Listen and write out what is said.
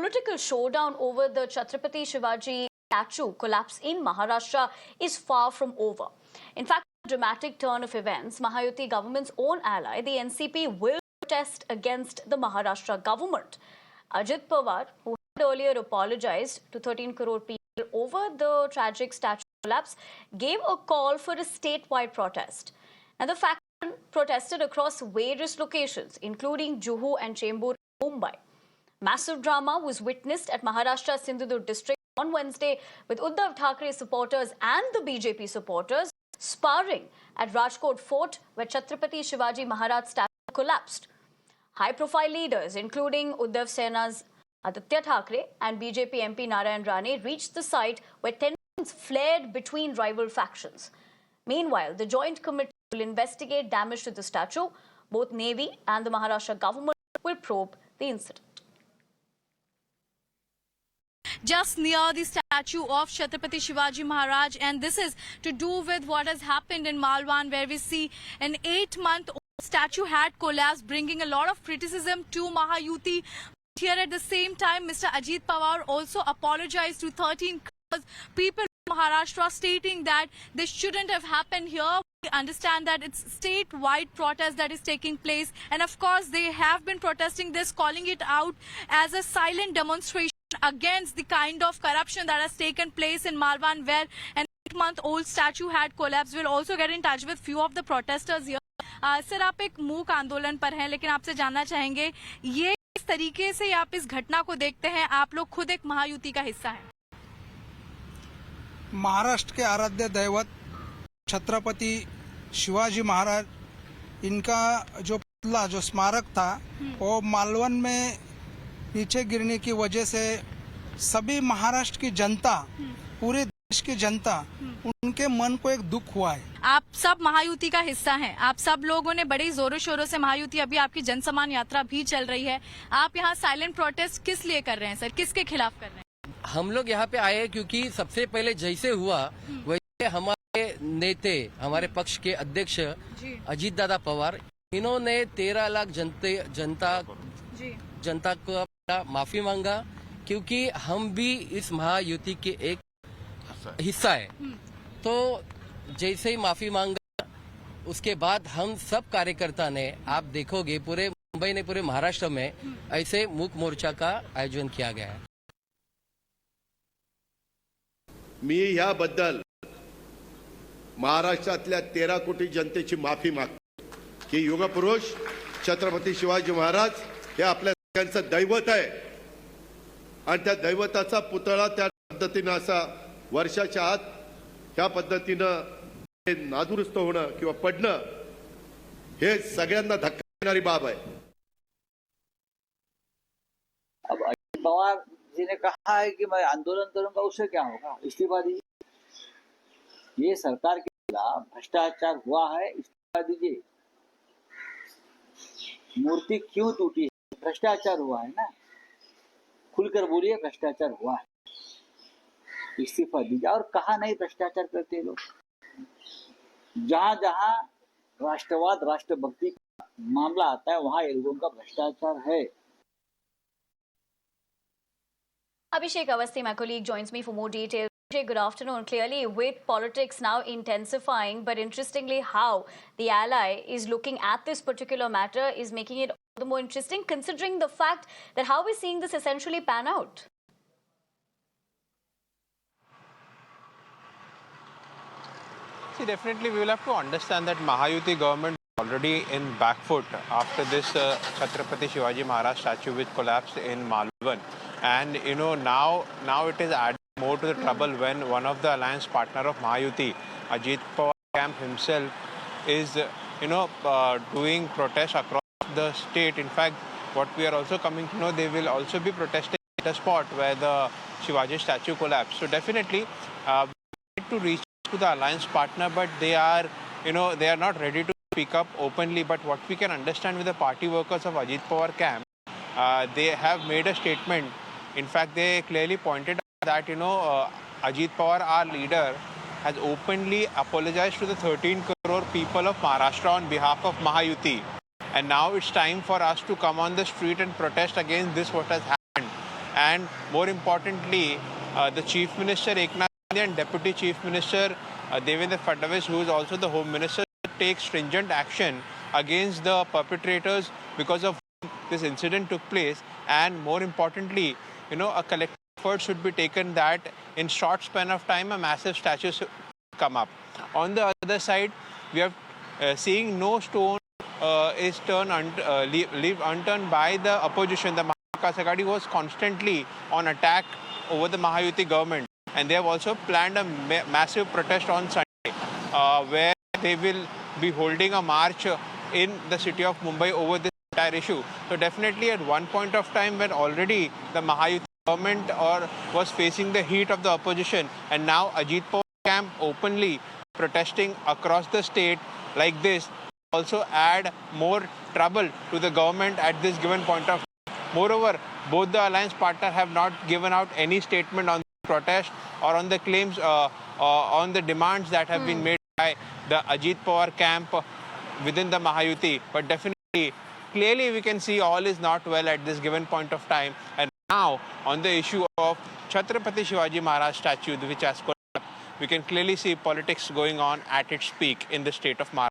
political showdown over the Chhatrapati Shivaji statue collapse in Maharashtra is far from over. In fact, a dramatic turn of events, Mahayuti government's own ally, the NCP, will protest against the Maharashtra government. Ajit Pawar, who had earlier apologized to 13 crore people over the tragic statue collapse, gave a call for a statewide protest. And the faction protested across various locations, including Juhu and Chembur, Mumbai. Massive drama was witnessed at Maharashtra Sindhudurg district on Wednesday, with Uddhav Thackeray supporters and the BJP supporters sparring at Rajkot Fort, where Chhatrapati Shivaji Maharaj statue collapsed. High-profile leaders, including Uddhav Sena's Aditya Thackeray and BJP MP Narayan Rane, reached the site where tensions flared between rival factions. Meanwhile, the joint committee will investigate damage to the statue. Both Navy and the Maharashtra government will probe the incident. Just near the statue of Chhatrapati Shivaji Maharaj, and this is to do with what has happened in Malwan, where we see an 8-month-old statue had collapsed, bringing a lot of criticism to Mahayuti. Here at the same time, Mr. Ajit Pawar also apologized to 13 crores people in Maharashtra, stating that this shouldn't have happened here. We understand that it's statewide protest that is taking place, and of course they have been protesting this, calling it out as a silent demonstration against the kind of corruption that has taken place in Malwan, where an 8-month-old statue had collapsed. We'll also get in touch with few of the protesters here. Sir, आप एक मूक आंदोलन पर हैं, लेकिन आपसे जानना चाहेंगे ये किस तरीके से आप इस घटना को देखते हैं? आप लोग खुद एक महायुति का हिस्सा हैं। महाराष्ट्र के आराध्य दैवत छत्रपति शिवाजी महाराज, इनका जो पुतला, जो स्मारक था, वो मालवन में नीचे गिरने की वजह से सभी महाराष्ट्र की जनता, पूरे देश की जनता, उनके मन को एक दुख हुआ है। आप सब महायुति का हिस्सा हैं, आप सब लोगों ने बड़े जोरों शोरों से महायुति, अभी आपकी जनसम्मान यात्रा भी चल रही है, आप यहाँ साइलेंट प्रोटेस्ट किस लिए कर रहे हैं सर, किसके खिलाफ कर रहे हैं? हम लोग यहाँ पे आए क्योंकि सबसे पहले जैसे हुआ वैसे हमारे नेता, हमारे पक्ष के अध्यक्ष अजीत दादा पवार, इन्होंने 13 लाख जनता को माफी मांगा, क्योंकि हम भी इस महायुति के एक हिस्सा है। तो जैसे ही माफी मांगा, उसके बाद हम सब कार्यकर्ता ने, आप देखोगे पूरे मुंबई ने, पूरे महाराष्ट्र में ऐसे मूक मोर्चा का आयोजन किया गया है। मी याबद्दल महाराष्ट्रातल्या 13 कोटी जनतेची माफी मागतो की युगपुरुष छत्रपती शिवाजी महाराज हे आपल्या सगळ्यांचं दैवत आहे, आणि त्या दैवताचा पुतळा त्या पद्धतीने असा वर्षाच्या आत त्या पद्धतीने नादुरुस्त होणं किंवा पडणं हे सगळ्यांना धक्का देणारी बाब आहे। अब अजित पवार जी ने कहा है कि मैं आंदोलन करूंगा, उससे क्या होगा? इस्तीफा दीजिए। ये सरकार के खिलाफ भ्रष्टाचार हुआ है, इस्तीफा दीजिए। मूर्ति क्यों टूटी है? भ्रष्टाचार हुआ है ना, खुलकर बोलिए भ्रष्टाचार हुआ है, इस्तीफा दीजिए। और कहा नहीं भ्रष्टाचार करते लोग? जहां जहां राष्ट्रवाद, राष्ट्रभक्ति का मामला आता है, वहां ये लोगों का भ्रष्टाचार है। Abhishek Awasthi, my colleague, joins me for more details. Abhishek, good afternoon. Clearly, with politics now intensifying, but interestingly, how the ally is looking at this particular matter is making it all the more interesting, considering the fact that how we're seeing this essentially pan out. See, definitely we will have to understand that Mahayuti government is already in back foot after this Chhatrapati Shivaji Maharaj statue which collapsed in Malvan. And you know, now it is adding more to the trouble when one of the alliance partner of Mahayuti, Ajit Pawar camp himself, is doing protests across the state. In fact, what we are also coming to know, they will also be protesting at a spot where the Shivaji statue collapsed. So definitely we need to reach to the alliance partner, but they are not ready to speak up openly. But what we can understand with the party workers of Ajit Pawar camp, they have made a statement. In fact, they clearly pointed out that Ajit Pawar, our leader, has openly apologized to the 13 crore people of Maharashtra on behalf of Mahayuti. And now it's time for us to come on the street and protest against this, what has happened. and more importantly, the Chief Minister Eknath Shinde and Deputy Chief Minister Devendra Fadnavis, who is also the Home Minister, take stringent action against the perpetrators because of whom this incident took place. And more importantly, a collective effort should be taken that in short span of time a massive statue should come up. On the other side, we are seeing no stone is leave unturned by the opposition. The Mahavikas Aghadi was constantly on attack over the Mahayuti government, and they have also planned a massive protest on Sunday where they will be holding a march in the city of Mumbai over this entire issue. So definitely at one point of time when already the Mahayuti government was facing the heat of the opposition, and now Ajit Pawar camp openly protesting across the state like this also add more trouble to the government at this given point of time. Moreover, both the alliance partners have not given out any statement on the protest or on the claims on the demands that have been made by the Ajit Pawar camp within the Mahayuti. But definitely, clearly we can see all is not well at this given point of time. And now on the issue of Chhatrapati Shivaji Maharaj statue, which has collapsed, we can clearly see politics going on at its peak in the state of Maharashtra.